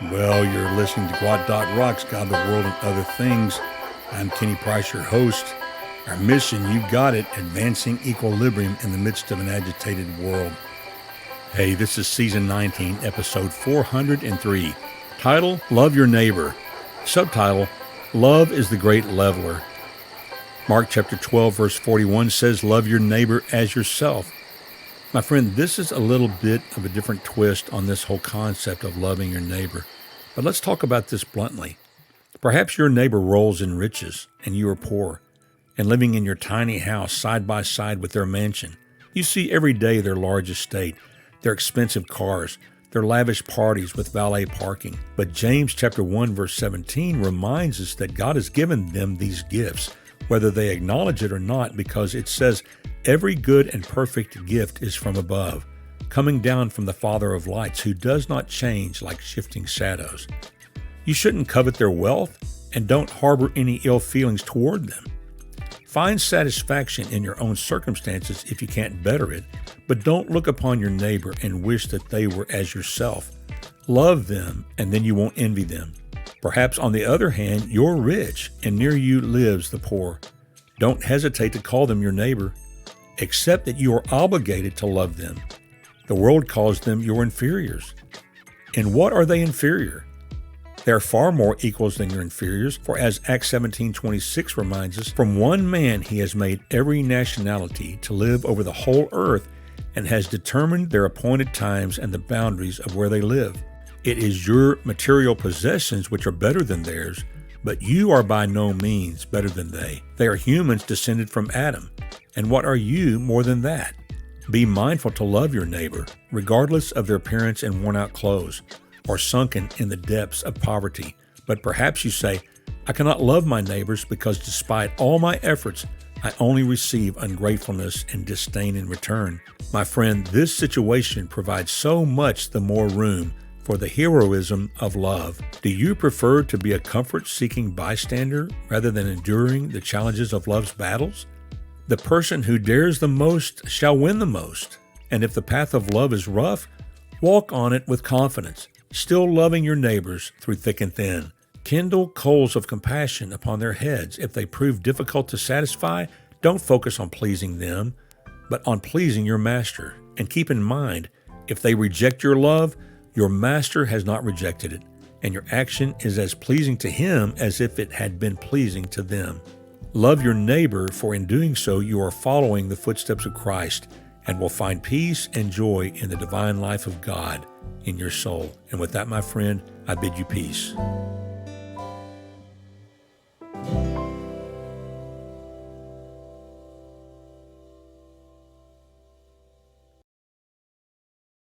Well, you're listening to gwot.rocks, God, the World, and Other Things. I'm Kenny Price, your host. Our mission, you've got it, advancing equilibrium in the midst of an agitated world. Hey, this is Season 19, Episode 403. Title, Love Your Neighbor. Subtitle, Love is the Great Leveler. Mark chapter 12, verse 41 says, Love your neighbor as yourself. My friend, this is a little bit of a different twist on this whole concept of loving your neighbor. But let's talk about this bluntly. Perhaps your neighbor rolls in riches and you are poor, and living in your tiny house side by side with their mansion. You see every day their large estate, their expensive cars, their lavish parties with valet parking. But James chapter 1 verse 17 reminds us that God has given them these gifts, whether they acknowledge it or not, because it says, every good and perfect gift is from above, coming down from the Father of lights, who does not change like shifting shadows. You shouldn't covet their wealth, and don't harbor any ill feelings toward them. Find satisfaction in your own circumstances if you can't better it, but don't look upon your neighbor and wish that they were as yourself. Love them, and then you won't envy them. Perhaps, on the other hand, you're rich, and near you lives the poor. Don't hesitate to call them your neighbor. Accept that you are obligated to love them. The world calls them your inferiors. In what are they inferior? They are far more equals than your inferiors, for as Acts 17:26 reminds us, from one man he has made every nationality to live over the whole earth, and has determined their appointed times and the boundaries of where they live. It is your material possessions which are better than theirs, but you are by no means better than they. They are humans descended from Adam. And what are you more than that? Be mindful to love your neighbor, regardless of their appearance and worn-out clothes, or sunken in the depths of poverty. But perhaps you say, I cannot love my neighbors because despite all my efforts, I only receive ungratefulness and disdain in return. My friend, this situation provides so much the more room for the heroism of love. Do you prefer to be a comfort-seeking bystander rather than enduring the challenges of love's battles? The person who dares the most shall win the most. And if the path of love is rough, walk on it with confidence, still loving your neighbors through thick and thin. Kindle coals of compassion upon their heads. If they prove difficult to satisfy, don't focus on pleasing them, but on pleasing your master. And keep in mind, if they reject your love, your master has not rejected it, and your action is as pleasing to him as if it had been pleasing to them. Love your neighbor, for in doing so you are following the footsteps of Christ and will find peace and joy in the divine life of God in your soul. And with that, my friend, I bid you peace.